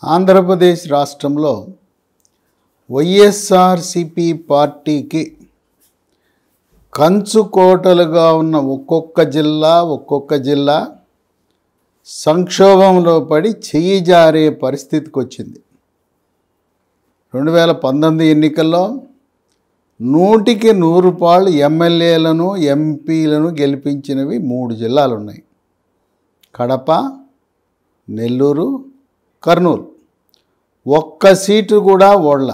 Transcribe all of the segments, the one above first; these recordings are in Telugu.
ఆంధ్రప్రదేశ్ రాష్ట్రంలో వైఎస్ఆర్సిపి పార్టీకి కంచుకోటలుగా ఉన్న ఒక్కొక్క జిల్లా సంక్షోభంలో పడి చెయ్యి జారే పరిస్థితికి వచ్చింది. 2019 ఎన్నికల్లో 100కి 100 పాళ్ళు ఎమ్మెల్యేలను ఎంపీలను గెలిపించినవి 3 జిల్లాలు ఉన్నాయి: కడప, నెల్లూరు, కర్నూలు. ఒక్క సీటు కూడా ఓడల.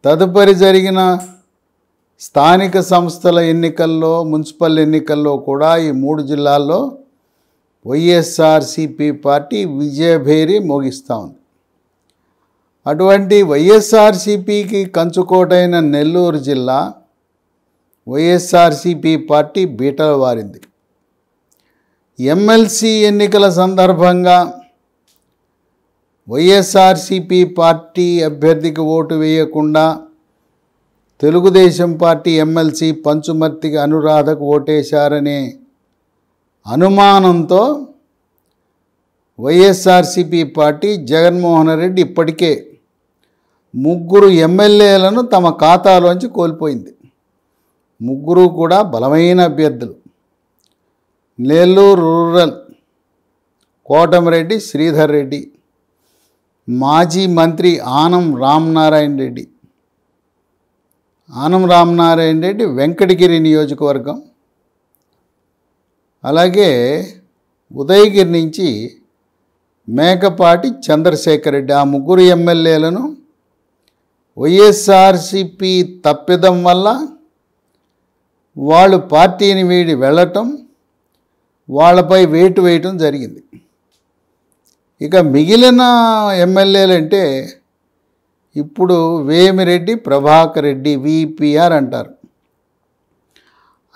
తదుపరి జరిగిన స్థానిక సంస్థల ఎన్నికల్లో, మున్సిపల్ ఎన్నికల్లో కూడా ఈ 3 జిల్లాల్లో వైఎస్ఆర్సిపి పార్టీ విజయభేరి మోగిస్తూ ఉంది. అటువంటి వైఎస్ఆర్సిపికి కంచుకోటైన నెల్లూరు జిల్లా వైఎస్ఆర్సిపి పార్టీ బీటలు వారింది. ఎమ్మెల్సీ ఎన్నికల సందర్భంగా వైఎస్ఆర్సిపి పార్టీ అభ్యర్థికి ఓటు వేయకుండా తెలుగుదేశం పార్టీ ఎమ్మెల్సీ పంచుమర్తికి అనురాధకు ఓటేశారనే అనుమానంతో వైఎస్ఆర్సిపి పార్టీ జగన్మోహన్ రెడ్డి ఇప్పటికే 3 ఎమ్మెల్యేలను తమ ఖాతాలోంచి కోల్పోయింది. 3 కూడా బలమైన అభ్యర్థులు. నెల్లూరు రూరల్ కోటమిరెడ్డి శ్రీధర్ రెడ్డి, మాజీ మంత్రి ఆనం రామనారాయణ రెడ్డి వెంకటగిరి నియోజకవర్గం, అలాగే ఉదయగిరి నుంచి మేకపాటి చంద్రశేఖర్ రెడ్డి. ఆ 3 ఎమ్మెల్యేలను వైఎస్ఆర్సిపి తప్పిదం వల్ల వాళ్ళు పార్టీని వీడి వెళ్ళటం, వాళ్ళపై వేటు వేయటం జరిగింది. ఇక మిగిలిన ఎమ్మెల్యేలంటే ఇప్పుడు వేమిరెడ్డి ప్రభాకర్ రెడ్డి విపిఆర్ అంటారు.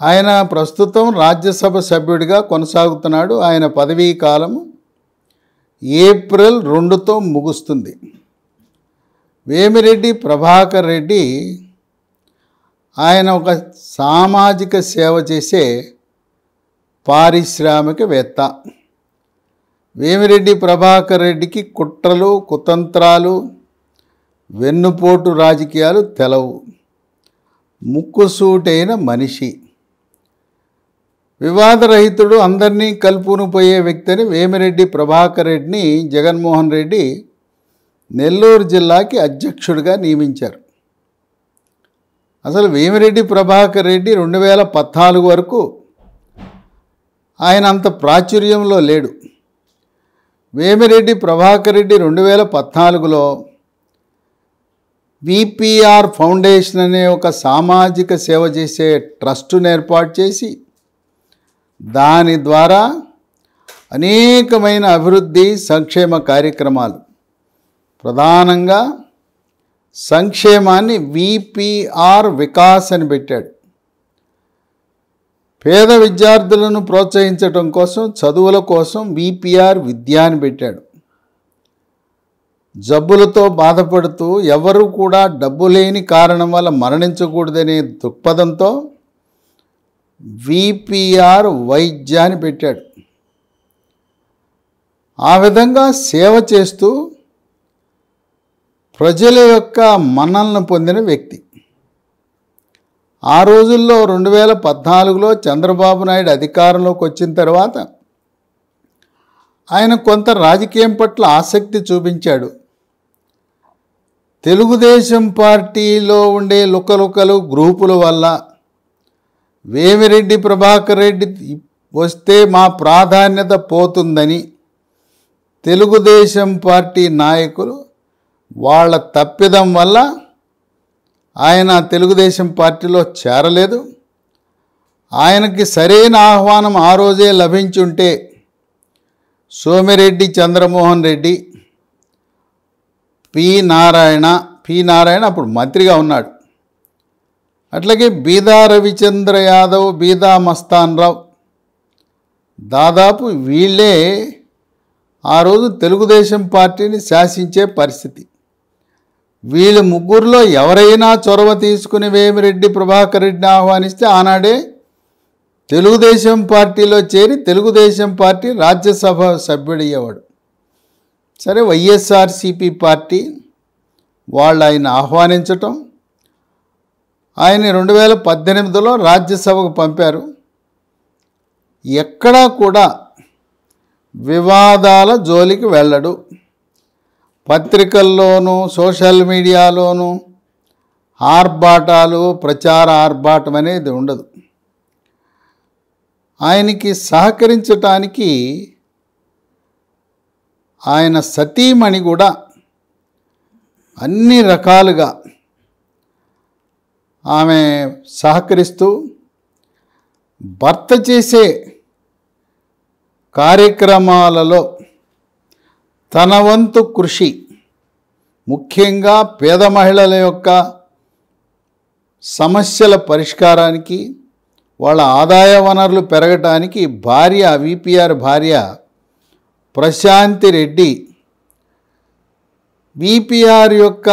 ఆయన ప్రస్తుతం రాజ్యసభ సభ్యుడిగా కొనసాగుతున్నాడు. ఆయన పదవీ కాలము ఏప్రిల్ 2తో ముగుస్తుంది. వేమిరెడ్డి ప్రభాకర్ రెడ్డి ఆయన ఒక సామాజిక సేవ చేసే పారిశ్రామికవేత్త. వేమిరెడ్డి ప్రభాకర్ రెడ్డికి కుట్రలు, కుతంత్రాలు, వెన్నుపోటు రాజకీయాలు తెలవు. ముక్కుసూటైన మనిషి, వివాదరహితుడు, అందరినీ కలుపును పోయే వ్యక్తిని వేమిరెడ్డి ప్రభాకర్ రెడ్డిని జగన్మోహన్ రెడ్డి నెల్లూరు జిల్లాకి అధ్యక్షుడిగా నియమించారు. అసలు వేమిరెడ్డి ప్రభాకర్ రెడ్డి 2014 వరకు ఆయన అంత ప్రాచుర్యంలో లేడు. వేమిరెడ్డి ప్రభాకర్ రెడ్డి 2014లో విపిఆర్ ఫౌండేషన్ అనే ఒక సామాజిక సేవ చేసే ట్రస్టును ఏర్పాటు చేసి దాని ద్వారా అనేకమైన అభివృద్ధి సంక్షేమ కార్యక్రమాలు, ప్రధానంగా సంక్షేమాన్ని విపిఆర్ వికాస్ అని పెట్టాడు. పేద విద్యార్థులను ప్రోత్సహించడం కోసం, చదువుల కోసం విపిఆర్ విద్య అని పెట్టాడు. జబ్బులతో బాధపడుతూ ఎవరు కూడా డబ్బు లేని కారణం వల్ల మరణించకూడదనే దృక్పథంతో విపిఆర్ వైద్యాన్ని పెట్టాడు. ఆ విధంగా సేవ చేస్తూ ప్రజల యొక్క మన్ననలను పొందిన వ్యక్తి. ఆ రోజుల్లో 2014లో చంద్రబాబు నాయుడు అధికారంలోకి వచ్చిన తర్వాత ఆయన కొంత రాజకీయం పట్ల ఆసక్తి చూపించాడు. తెలుగుదేశం పార్టీలో ఉండే లుకలుకలు గ్రూపుల వల్ల వేమిరెడ్డి ప్రభాకర్ రెడ్డి వస్తే మా ప్రాధాన్యత పోతుందని తెలుగుదేశం పార్టీ నాయకులు, వాళ్ళ తప్పిదం వల్ల ఆయన తెలుగుదేశం పార్టీలో చేరలేదు. ఆయనకి సరైన ఆహ్వానం ఆ రోజే లభించుంటే సోమిరెడ్డి చంద్రమోహన్ రెడ్డి, పి నారాయణ అప్పుడు మంత్రిగా ఉన్నాడు. అట్లాగే బీదా రవిచంద్ర యాదవ్, బీదా మస్తాన్ రావు, దాదాపు వీళ్ళే ఆ రోజు తెలుగుదేశం పార్టీని శాసించే పరిస్థితి. వీళ్ళు 3లో ఎవరైనా చొరవ తీసుకుని వేమిరెడ్డి ప్రభాకర్ రెడ్డిని ఆహ్వానిస్తే ఆనాడే తెలుగుదేశం పార్టీలో చేరి తెలుగుదేశం పార్టీ రాజ్యసభ సభ్యుడయ్యేవాడు. సరే, వైఎస్ఆర్సిపి పార్టీ వాళ్ళు ఆయన ఆహ్వానించటం, ఆయన 2018లో రాజ్యసభకు పంపారు. ఎక్కడా కూడా వివాదాల జోలికి వెళ్ళడు. పత్రికల్లోనూ సోషల్ మీడియాలోనూ ఆర్భాటాలు, ప్రచార ఆర్భాటం అనేది ఉండదు. ఆయనకి సహకరించటానికి ఆయన సతీమణి కూడా అన్ని రకాలుగా ఆమె సహకరిస్తూ భర్త చేసే కార్యక్రమాలలో తన వంతు కృషి, ముఖ్యంగా పేద మహిళల యొక్క సమస్యల పరిష్కారానికి, వాళ్ళ ఆదాయ వనరులు పెరగటానికి భార్య, విపిఆర్ భార్య ప్రశాంతి రెడ్డి విపిఆర్ యొక్క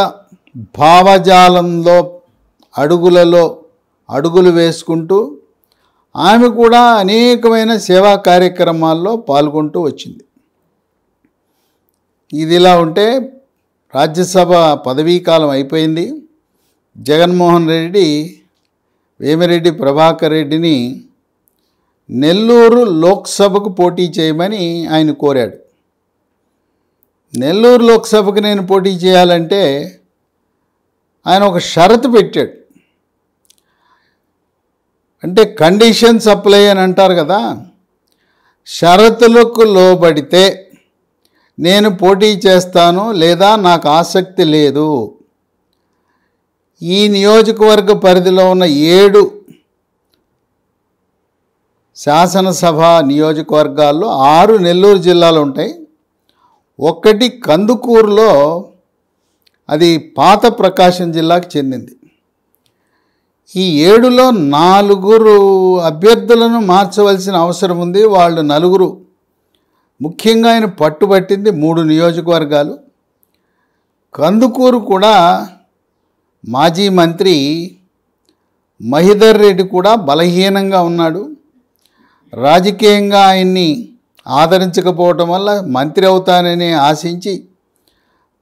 భావజాలంలో అడుగులు వేసుకుంటూ ఆమె కూడా అనేకమైన సేవా కార్యక్రమాల్లో పాల్గొంటూ వచ్చింది. ఇదిలా ఉంటే రాజ్యసభ పదవీకాలం అయిపోయింది. జగన్మోహన్ రెడ్డి వేమిరెడ్డి ప్రభాకర్ రెడ్డిని నెల్లూరు లోక్సభకు పోటీ చేయమని ఆయన కోరాడు. నెల్లూరు లోక్సభకు నేను పోటీ చేయాలంటే ఆయన ఒక షరతు పెట్టాడు. అంటే కండిషన్స్ అప్లై అని అంటారు కదా, షరతులకు లోబడితే నేను పోటీ చేస్తాను, లేదా నాకు ఆసక్తి లేదు. ఈ నియోజకవర్గ పరిధిలో ఉన్న 7 శాసనసభ నియోజకవర్గాల్లో 6 నెల్లూరు జిల్లాలు ఉంటాయి. 1 కందుకూరులో, అది పాత ప్రకాశం జిల్లాకు చెందింది. ఈ 7లో 4 అభ్యర్థులను మార్చవలసిన అవసరం ఉంది. వాళ్ళు 4, ముఖ్యంగా ఆయన పట్టుబట్టింది 3 నియోజకవర్గాలు. కందుకూరు కూడా మాజీ మంత్రి మహిదర్ రెడ్డి కూడా బలహీనంగా ఉన్నాడు. రాజకీయంగా ఆయన్ని ఆదరించకపోవటం వల్ల మంత్రి అవుతానని ఆశించి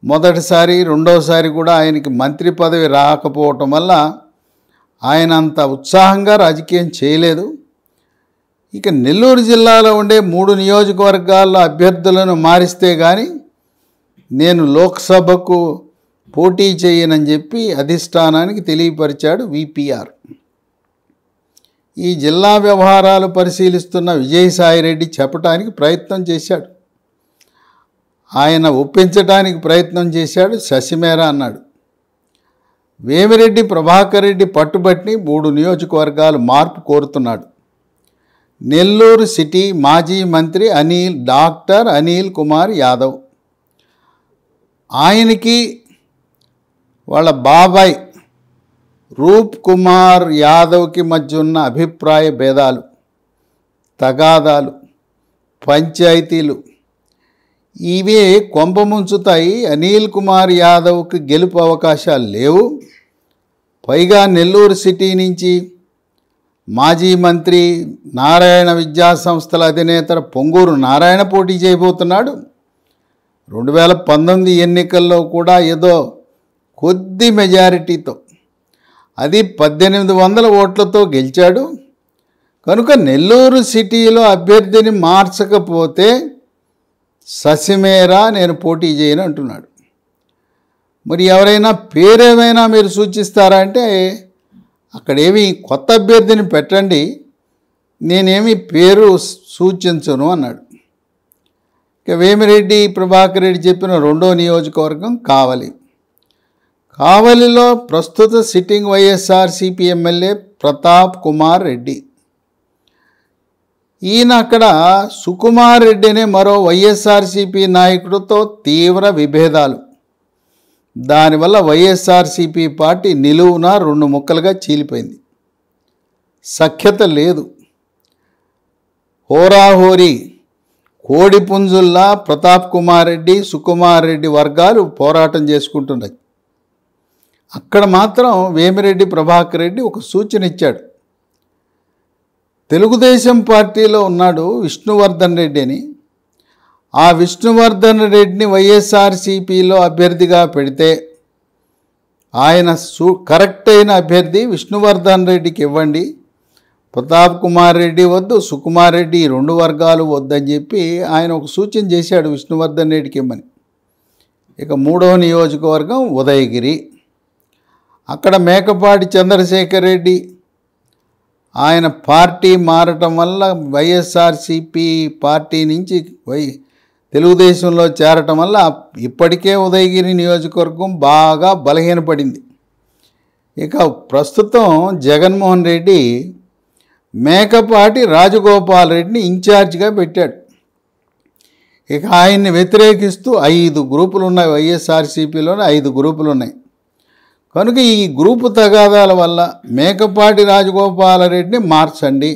మొదటిసారి, రెండోసారి కూడా ఆయనకి మంత్రి పదవి రాకపోవటం వల్ల ఆయన అంత ఉత్సాహంగా రాజకీయం చేయలేదు. ఇక నెల్లూరు జిల్లాలో ఉండే 3 నియోజకవర్గాల్లో అభ్యర్థులను మారిస్తే కానీ నేను లోక్సభకు పోటీ చేయనని చెప్పి అధిష్టానానికి తెలియపరిచాడు విపిఆర్. ఈ జిల్లా వ్యవహారాలు పరిశీలిస్తున్న విజయసాయిరెడ్డి చెప్పడానికి ప్రయత్నం చేశాడు. ఆయన ఒప్పించడానికి ప్రయత్నం చేశాడు. శశిమేర అన్నాడు. వేమిరెడ్డి ప్రభాకర్ రెడ్డి పట్టుబట్టి 3 నియోజకవర్గాలు మార్పు కోరుతున్నాడు. నెల్లూరు సిటీ మాజీ మంత్రి డాక్టర్ అనిల్ కుమార్ యాదవ్, ఆయనకి వాళ్ళ బాబాయ్ రూప్ కుమార్ యాదవ్కి మధ్య ఉన్న అభిప్రాయ భేదాలు, తగాదాలు, పంచాయతీలు ఇవే కొంపముంచుతాయి. అనిల్ కుమార్ యాదవ్కి గెలుపు అవకాశాలు లేవు. పైగా నెల్లూరు సిటీ నుంచి మాజీ మంత్రి, నారాయణ విద్యా సంస్థల అధినేత పొంగూరు నారాయణ పోటీ చేయబోతున్నాడు. 2019 ఎన్నికల్లో కూడా ఏదో కొద్ది మెజారిటీతో, అది 1800 ఓట్లతో గెలిచాడు. కనుక నెల్లూరు సిటీలో అభ్యర్థిని మార్చకపోతే శశిమేర నేను పోటీ చేయను అంటున్నాడు. మరి ఎవరైనా పేరేమైనా మీరు సూచిస్తారా అంటే అక్కడేమి కొత్త అభ్యర్థిని పెట్టండి, నేనేమి పేరు సూచించను అన్నాడు. ఇక వేమిరెడ్డి ప్రభాకర్ రెడ్డి చెప్పిన 2వ నియోజకవర్గం కావలి. కావలిలో ప్రస్తుత సిట్టింగ్ వైఎస్ఆర్సిపి ఎమ్మెల్యే ప్రతాప్ కుమార్ రెడ్డి. ఈయన అక్కడ సుకుమార్ రెడ్డి అనే మరో వైఎస్ఆర్సిపి నాయకుడితో తీవ్ర విభేదాలు. దానివల్ల వైఎస్ఆర్సిపి పార్టీ నిలువున 2 ముక్కలుగా చీలిపోయింది. సఖ్యత లేదు. హోరాహోరీ కోడిపుంజుల్లా ప్రతాప్ కుమార్ రెడ్డి, సుకుమార్ రెడ్డి వర్గాలు పోరాటం చేసుకుంటున్నాయి. అక్కడ మాత్రం వేమిరెడ్డి ప్రభాకర్ రెడ్డి ఒక సూచన ఇచ్చాడు. తెలుగుదేశం పార్టీలో ఉన్నాడు విష్ణువర్ధన్ రెడ్డి అని, ఆ విష్ణువర్ధన్ రెడ్డిని వైఎస్ఆర్సీపీలో అభ్యర్థిగా పెడితే ఆయన కరెక్ట్ అయిన అభ్యర్థి విష్ణువర్ధన్ రెడ్డికి ఇవ్వండి, ప్రతాప్ కుమార్ రెడ్డి వద్దు, సుకుమార్ రెడ్డి ఈ 2 వర్గాలు వద్దని చెప్పి ఆయన ఒక సూచన చేశాడు విష్ణువర్ధన్ రెడ్డికి ఇవ్వమని. ఇక 3వ నియోజకవర్గం ఉదయగిరి. అక్కడ మేకపాటి చంద్రశేఖర్ రెడ్డి ఆయన పార్టీ మారటం వల్ల వైఎస్ఆర్సీపీ పార్టీ నుంచి తెలుగుదేశంలో చేరటం వల్ల ఇప్పటికే ఉదయగిరి నియోజకవర్గం బాగా బలహీనపడింది. ఇక ప్రస్తుతం జగన్మోహన్ రెడ్డి మేకపాటి రాజగోపాల్ రెడ్డిని ఇన్ఛార్జిగా పెట్టాడు. ఇక ఆయన్ని వ్యతిరేకిస్తూ 5 గ్రూపులు ఉన్నాయి, వైఎస్ఆర్సీపీలోనే 5 గ్రూపులు ఉన్నాయి. కనుక ఈ గ్రూపు తగాదాల వల్ల మేకపాటి రాజగోపాల్ రెడ్డిని మార్చండి,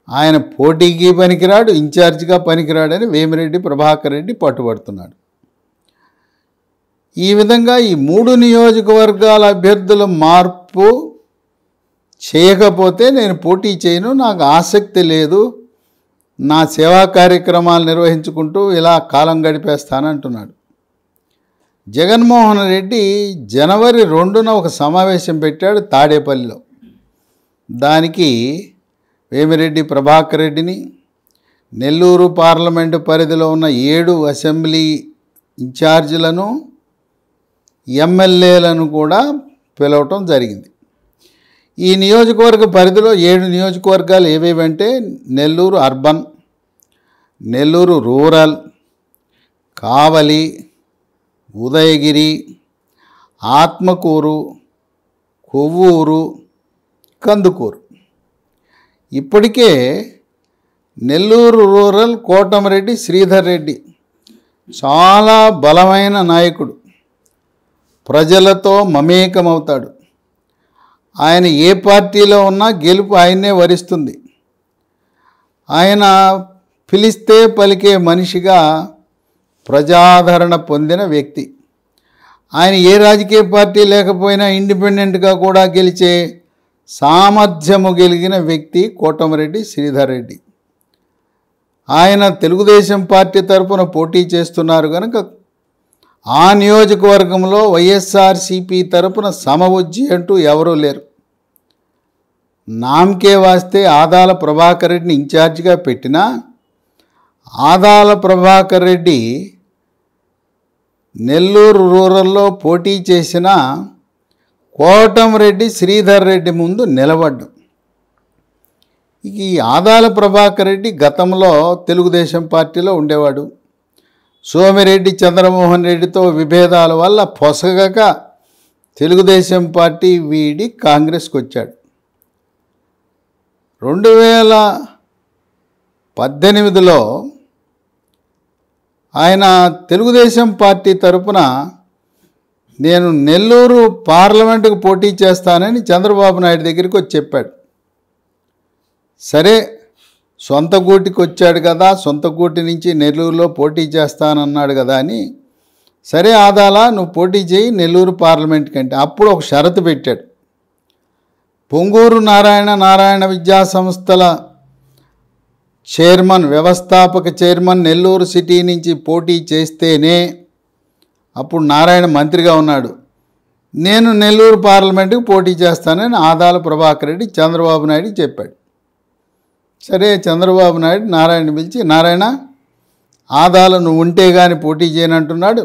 ఆయన పోటీకి పనికిరాడు, ఇన్ఛార్జిగా పనికిరాడని వేమిరెడ్డి ప్రభాకర్ రెడ్డి పట్టుబడుతున్నాడు. ఈ విధంగా ఈ 3 నియోజకవర్గాల అభ్యర్థుల మార్పు చేయకపోతే నేను పోటీ చేయను, నాకు ఆసక్తి లేదు, నా సేవా కార్యక్రమాలు నిర్వహించుకుంటూ ఇలా కాలం గడిపేస్తానంటున్నాడు. జగన్మోహన్ రెడ్డి జనవరి 2న ఒక సమావేశం పెట్టాడు తాడేపల్లిలో. దానికి వేమిరెడ్డి ప్రభాకర్ రెడ్డిని, నెల్లూరు పార్లమెంటు పరిధిలో ఉన్న 7 అసెంబ్లీ ఇన్ఛార్జీలను, ఎమ్మెల్యేలను కూడా పిలవటం జరిగింది. ఈ నియోజకవర్గ పరిధిలో 7 నియోజకవర్గాలు ఏవేవంటే నెల్లూరు అర్బన్, నెల్లూరు రూరల్, కావలి, ఉదయగిరి, ఆత్మకూరు, కొవ్వూరు, కందుకూరు. ఇప్పటికే నెల్లూరు రూరల్ కోటమిరెడ్డి శ్రీధర్ రెడ్డి చాలా బలమైన నాయకుడు, ప్రజలతో మమేకమవుతాడు. ఆయన ఏ పార్టీలో ఉన్నా గెలుపు ఆయన్నే వరిస్తుంది. ఆయన పిలిస్తే పలికే మనిషిగా ప్రజాదరణ పొందిన వ్యక్తి. ఆయన ఏ రాజకీయ పార్టీ లేకపోయినా ఇండిపెండెంట్గా కూడా గెలిచే సామర్థ్యము కలిగిన వ్యక్తి కోటమిరెడ్డి శ్రీధర్ రెడ్డి. ఆయన తెలుగుదేశం పార్టీ తరఫున పోటీ చేస్తున్నారు కనుక ఆ నియోజకవర్గంలో వైఎస్ఆర్సీపీ తరఫున సమవుజ్జి అంటూ ఎవరూ లేరు. నామకే వాస్తే ఆదాల ప్రభాకర్ రెడ్డిని ఇన్ఛార్జిగా పెట్టినా ఆదాల ప్రభాకర్ రెడ్డి నెల్లూరు రూరల్లో పోటీ చేసిన కోటమిరెడ్డి శ్రీధర్ రెడ్డి ముందు నిలబడ్డం. ఈ ఆదాల ప్రభాకర్ రెడ్డి గతంలో తెలుగుదేశం పార్టీలో ఉండేవాడు. సోమిరెడ్డి చంద్రమోహన్ రెడ్డితో విభేదాల వల్ల పొసగక తెలుగుదేశం పార్టీ వీడి కాంగ్రెస్కి వచ్చాడు. 2018లో ఆయన తెలుగుదేశం పార్టీ తరఫున నేను నెల్లూరు పార్లమెంటుకు పోటీ చేస్తానని చంద్రబాబు నాయుడు దగ్గరికి వచ్చి చెప్పాడు. సరే, సొంత గూటికి వచ్చాడు కదా, సొంత గూటి నుంచి నెల్లూరులో పోటీ చేస్తానన్నాడు కదా అని, సరే ఆదాలా నువ్వు పోటీ చేయి నెల్లూరు పార్లమెంట్ కంటే. అప్పుడు ఒక షరతు పెట్టాడు. పొంగూరు నారాయణ విద్యా సంస్థల చైర్మన్, వ్యవస్థాపక చైర్మన్ నెల్లూరు సిటీ నుంచి పోటీ చేస్తేనే, అప్పుడు నారాయణ మంత్రిగా ఉన్నాడు, నేను నెల్లూరు పార్లమెంటుకు పోటీ చేస్తానని ఆదాల ప్రభాకర్ రెడ్డి చంద్రబాబు నాయుడు చెప్పాడు. సరే, చంద్రబాబు నాయుడు నారాయణ పిలిచి, నారాయణ ఆదాలు నువ్వు ఉంటే కానీ పోటీ చేయనంటున్నాడు,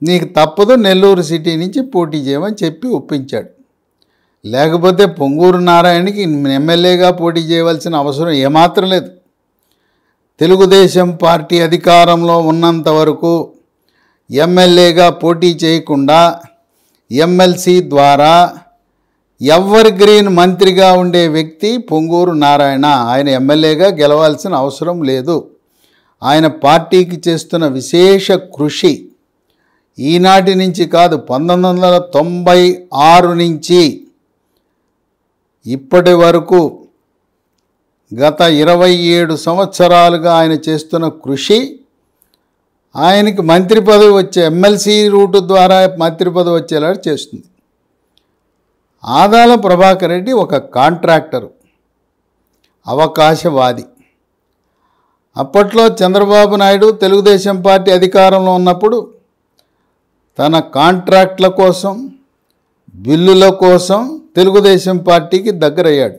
నీకు తప్పదు నెల్లూరు సిటీ నుంచి పోటీ చేయమని చెప్పి ఒప్పించాడు. లేకపోతే పొంగూరు నారాయణకి ఎమ్మెల్యేగా పోటీ చేయవలసిన అవసరం ఏమాత్రం లేదు. తెలుగుదేశం పార్టీ అధికారంలో ఉన్నంత వరకు ఎమ్మెల్యేగా పోటీ చేయకుండా ఎమ్మెల్సీ ద్వారా ఎవర్ గ్రీన్ మంత్రిగా ఉండే వ్యక్తి పొంగూరు నారాయణ. ఆయన ఎమ్మెల్యేగా గెలవాల్సిన అవసరం లేదు. ఆయన పార్టీకి చేస్తున్న విశేష కృషి ఈనాటి నుంచి కాదు, 1996 నుంచి ఇప్పటి వరకు గత 27 సంవత్సరాలుగా ఆయన చేస్తున్న కృషి ఆయనకి మంత్రి పదవి వచ్చే, ఎమ్మెల్సీ రూటు ద్వారా మంత్రి పదవి వచ్చేలా చేస్తుంది. ఆదాల ప్రభాకర్ రెడ్డి ఒక కాంట్రాక్టరు, అవకాశవాది. అప్పట్లో చంద్రబాబు నాయుడు తెలుగుదేశం పార్టీ అధికారంలో ఉన్నప్పుడు తన కాంట్రాక్ట్ల కోసం, బిల్లుల కోసం తెలుగుదేశం పార్టీకి దగ్గరయ్యాడు.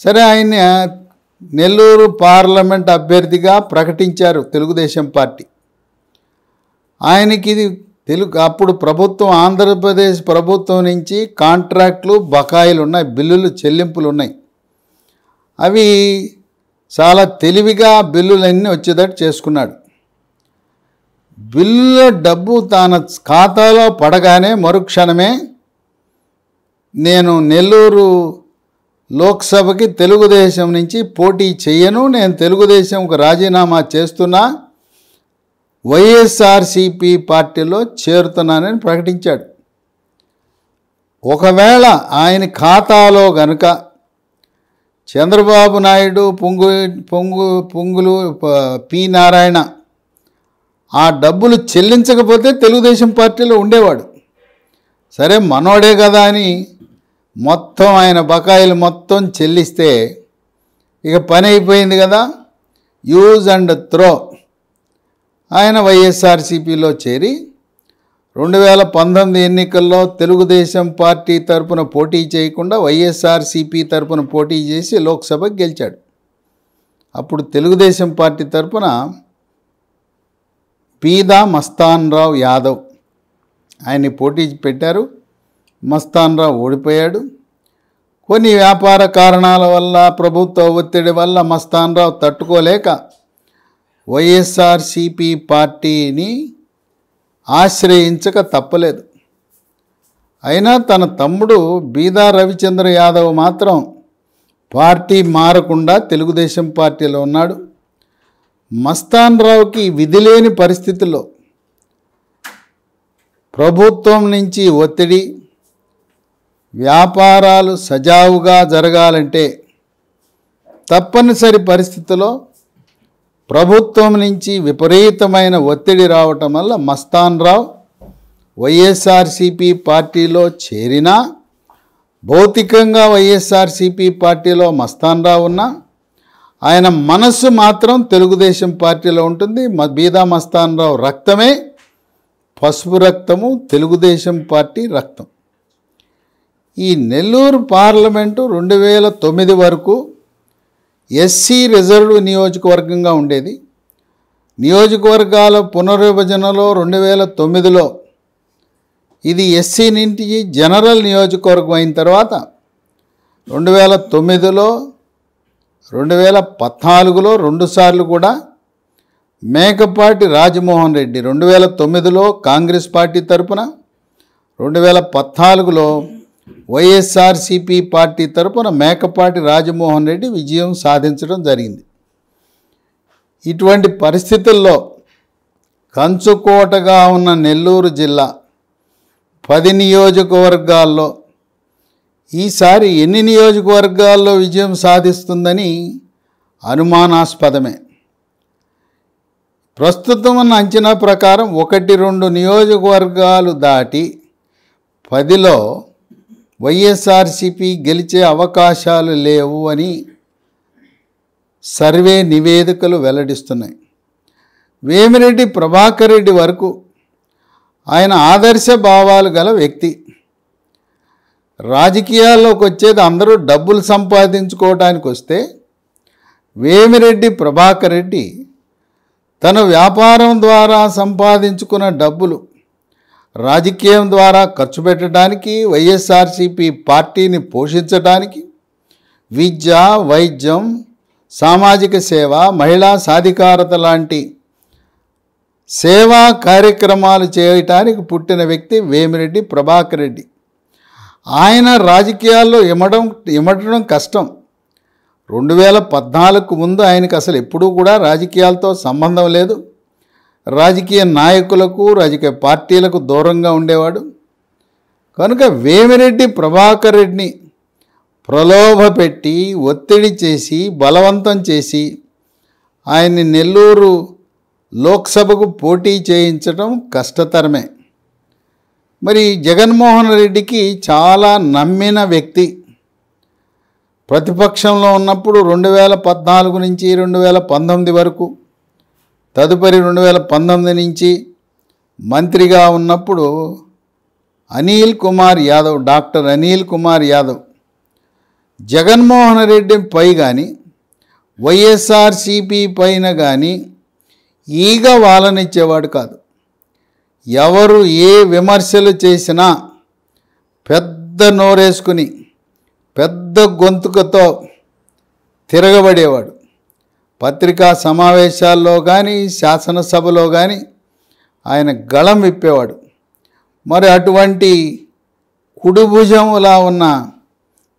సరే, ఆయన నెల్లూరు పార్లమెంట్ అభ్యర్థిగా ప్రకటించారు తెలుగుదేశం పార్టీ. ఆయనకి అప్పుడు ప్రభుత్వం, ఆంధ్రప్రదేశ్ ప్రభుత్వం నుంచి కాంట్రాక్ట్లు, బకాయిలు ఉన్నాయి, బిల్లులు చెల్లింపులు ఉన్నాయి. అవి చాలా తెలివిగా బిల్లులన్నీ వచ్చేటట్టు చేసుకున్నాడు. బిల్లుల డబ్బు తన ఖాతాలో పడగానే మరుక్షణమే నేను నెల్లూరు లోక్సభకి తెలుగుదేశం నుంచి పోటీ చేయను, నేను తెలుగుదేశంకు రాజీనామా చేస్తున్నా, వైఎస్ఆర్సీపీ పార్టీలో చేరుతున్నానని ప్రకటించాడు. ఒకవేళ ఆయన ఖాతాలో గనుక చంద్రబాబు నాయుడు, పొంగులు పి నారాయణ ఆ డబ్బులు చెల్లించకపోతే తెలుగుదేశం పార్టీలో ఉండేవాడు. సరే, మనోడే కదా అని మొత్తం ఆయన బకాయిలు మొత్తం చెల్లిస్తే ఇక పని అయిపోయింది కదా. Use and throw. ఆయన వైఎస్ఆర్సీపీలో చేరి 2019 ఎన్నికల్లో తెలుగుదేశం పార్టీ తరపున పోటీ చేయకుండా వైఎస్ఆర్సీపీ తరపున పోటీ చేసి లోక్సభకు గెలిచాడు. అప్పుడు తెలుగుదేశం పార్టీ తరపున పీదా మస్తాన్ రావు యాదవ్ ఆయన్ని పోటీ పెట్టారు. మస్తాన్ రావు ఓడిపోయాడు. కొన్ని వ్యాపార కారణాల వల్ల, ప్రభుత్వ ఒత్తిడి వల్ల మస్తాన్ రావు తట్టుకోలేక వైఎస్ఆర్సీపీ పార్టీని ఆశ్రయించక తప్పలేదు. అయినా తన తమ్ముడు బీదా రవిచంద్ర యాదవ్ మాత్రం పార్టీ మారకుండా తెలుగుదేశం పార్టీలో ఉన్నాడు. మస్తాన్ రావుకి విధి లేని పరిస్థితుల్లో ప్రభుత్వం నుంచి ఒత్తిడి, వ్యాపారాలు సజావుగా జరగాలంటే తప్పనిసరి పరిస్థితుల్లో ప్రభుత్వం నుంచి విపరీతమైన ఒత్తిడి రావటం వల్ల మస్తాన్ రావు వైఎస్ఆర్సీపీ పార్టీలో చేరినా, భౌతికంగా వైఎస్ఆర్సీపీ పార్టీలో మస్తాన్ రావు ఉన్నా, ఆయన మనస్సు మాత్రం తెలుగుదేశం పార్టీలో ఉంటుంది. బీదా మస్తాన్ రావు రక్తమే పసుపు రక్తము, తెలుగుదేశం పార్టీ రక్తం. ఈ నెల్లూరు పార్లమెంటు 2009 వరకు ఎస్సీ రిజర్వ్డ్ నియోజకవర్గంగా ఉండేది. నియోజకవర్గాల పునర్విభజనలో 2009లో ఇది ఎస్సీ నుంచి జనరల్ నియోజకవర్గం అయిన తర్వాత 2009లో 2014లో రెండుసార్లు కూడా మేకపాటి రాజమోహన్ రెడ్డి 2009లో కాంగ్రెస్ పార్టీ తరపున, 2014లో వైఎస్ఆర్సీపీ పార్టీ తరపున మేకపాటి రాజమోహన్ రెడ్డి విజయం సాధించడం జరిగింది. ఇటువంటి పరిస్థితుల్లో కంచుకోటగా ఉన్న నెల్లూరు జిల్లా 10 నియోజకవర్గాల్లో ఈసారి ఎన్ని నియోజకవర్గాల్లో విజయం సాధిస్తుందని అనుమానాస్పదమే. ప్రస్తుతం ఉన్న అంచనా ప్రకారం 1-2 నియోజకవర్గాలు దాటి 10లో వైఎస్ఆర్సీపీ గెలిచే అవకాశాలు లేవు అని సర్వే నివేదికలు వెల్లడిస్తున్నాయి. వేమిరెడ్డి ప్రభాకర్ రెడ్డి వరకు ఆయన ఆదర్శ భావాలు గల వ్యక్తి. రాజకీయాల్లోకి వచ్చేది అందరూ డబ్బులు సంపాదించుకోవడానికి వస్తే, వేమిరెడ్డి ప్రభాకర్ రెడ్డి తన వ్యాపారం ద్వారా సంపాదించుకున్న డబ్బులు రాజకీయం ద్వారా ఖర్చు పెట్టడానికి, వైఎస్ఆర్సీపీ పార్టీని పోషించడానికి, విద్య, వైద్యం, సామాజిక సేవ, మహిళా సాధికారత లాంటి సేవా కార్యక్రమాలు చేయటానికి పుట్టిన వ్యక్తి వేమిరెడ్డి ప్రభాకర్ రెడ్డి. ఆయన రాజకీయాల్లో ఇమడడం కష్టం. 2014కు ముందు ఆయనకు అసలు ఎప్పుడూ కూడా రాజకీయాలతో సంబంధం లేదు. రాజకీయ నాయకులకు, రాజకీయ పార్టీలకు దూరంగా ఉండేవాడు. కనుక వేమిరెడ్డి ప్రభాకర్ రెడ్డిని ప్రలోభపెట్టి, ఒత్తిడి చేసి, బలవంతం చేసి ఆయన్ని నెల్లూరు లోక్సభకు పోటీ చేయించడం కష్టతరమే. మరి జగన్మోహన్ రెడ్డికి చాలా నమ్మిన వ్యక్తి, ప్రతిపక్షంలో ఉన్నప్పుడు 2014 నుంచి 2019 వరకు, తదుపరి 2019 నుంచి మంత్రిగా ఉన్నప్పుడు అనిల్ కుమార్ యాదవ్, డాక్టర్ అనిల్ కుమార్ యాదవ్ జగన్మోహన్ రెడ్డి పై కానీ వైఎస్ఆర్సీపీ పైన కానీ ఈగ వాలనిచ్చేవాడు కాదు. ఎవరు ఏ విమర్శలు చేసినా పెద్ద నోరేసుకుని పెద్ద గొంతుకతో తిరగబడేవాడు. పత్రికా సమావేశాల్లో కానీ శాసనసభలో కానీ ఆయన గళం విప్పేవాడు. మరి అటువంటి కుడిభుజంలా ఉన్న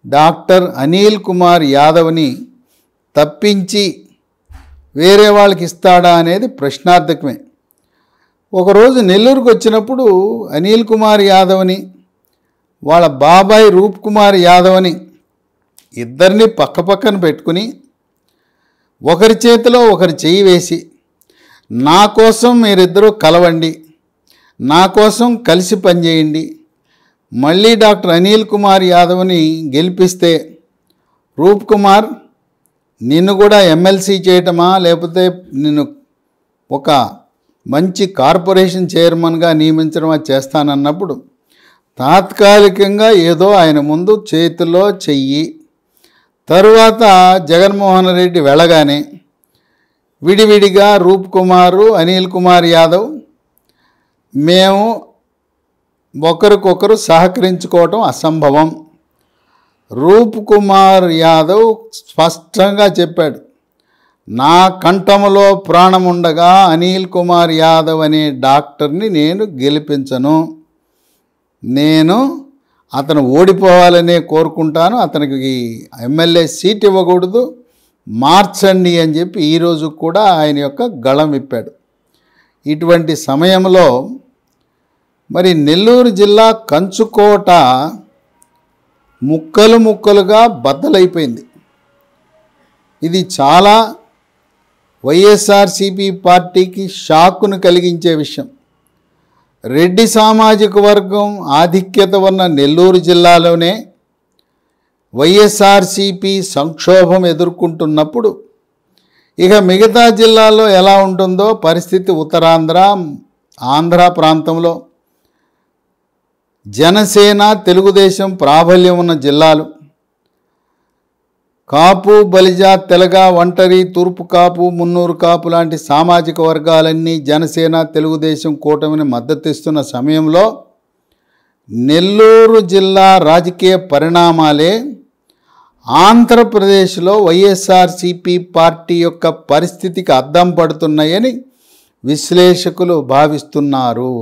డాక్టర్ అనిల్ కుమార్ యాదవ్ని తప్పించి వేరే వాళ్ళకి ఇస్తాడా అనేది ప్రశ్నార్థకమే. ఒకరోజు నెల్లూరుకు వచ్చినప్పుడు అనిల్ కుమార్ యాదవ్ని, వాళ్ళ బాబాయ్ రూప్ కుమార్ యాదవ్ని ఇద్దరిని పక్కపక్కన పెట్టుకుని ఒకరి చేతిలో ఒకరి చెయ్యి వేసి, నా కోసం మీరిద్దరూ కలవండి, నా కోసం కలిసి పనిచేయండి, మళ్ళీ డాక్టర్ అనిల్ కుమార్ యాదవ్ని గెలిపిస్తే రూప్ కుమార్ నిన్ను కూడా ఎమ్మెల్సీ చేయటమా, లేకపోతే నిన్ను ఒక మంచి కార్పొరేషన్ చైర్మన్గా నియమించడమా చేస్తానన్నప్పుడు తాత్కాలికంగా ఏదో ఆయన ముందు చేతిలో చెయ్యి, తరువాత జగన్మోహన్ రెడ్డి వెళ్ళగానే విడివిడిగా రూప్ కుమారు అనిల్ కుమార్ యాదవ్ మేము ఒకరికొకరు సహకరించుకోవటం అసంభవం. రూప్ కుమార్ యాదవ్ స్పష్టంగా చెప్పాడు, నా కంఠములో ప్రాణం ఉండగా అనిల్ కుమార్ యాదవ్ అనే డాక్టర్ని నేను గెలిపించను, నేను అతను ఓడిపోవాలనే కోరుకుంటాను, అతనికి ఎమ్మెల్యే సీట్ ఇవ్వకూడదు, మార్చండి అని చెప్పి ఈరోజు కూడా ఆయన యొక్క గళం విప్పాడు. ఇటువంటి సమయంలో మరి నెల్లూరు జిల్లా కంచుకోట ముక్కలు ముక్కలుగా బద్దలైపోయింది. ఇది చాలా వైఎస్ఆర్సీపీ పార్టీకి షాకును కలిగించే విషయం. రెడ్డి సామాజిక వర్గం ఆధిక్యత ఉన్న నెల్లూరు జిల్లాలోనే వైఎస్ఆర్సీపీ సంక్షోభం ఎదుర్కొంటున్నప్పుడు ఇక మిగతా జిల్లాల్లో ఎలా ఉంటుందో పరిస్థితి ఉత్తరాంధ్ర, ఆంధ్ర ప్రాంతంలో జనసేన తెలుగుదేశం ప్రాబల్యం ఉన్న జిల్లాలు, కాపు బలిజ తెలగ ఒంటరి తూర్పు కాపు మున్నూరు కాపు లాంటి సామాజిక వర్గాలన్నీ జనసేన తెలుగుదేశం కూటమిని మద్దతిస్తున్న సమయంలో నెల్లూరు జిల్లా రాజకీయ పరిణామాలే ఆంధ్రప్రదేశ్లో వైఎస్ఆర్సీపీ పార్టీ యొక్క పరిస్థితికి అద్దం పడుతున్నాయని విశ్లేషకులు భావిస్తున్నారు.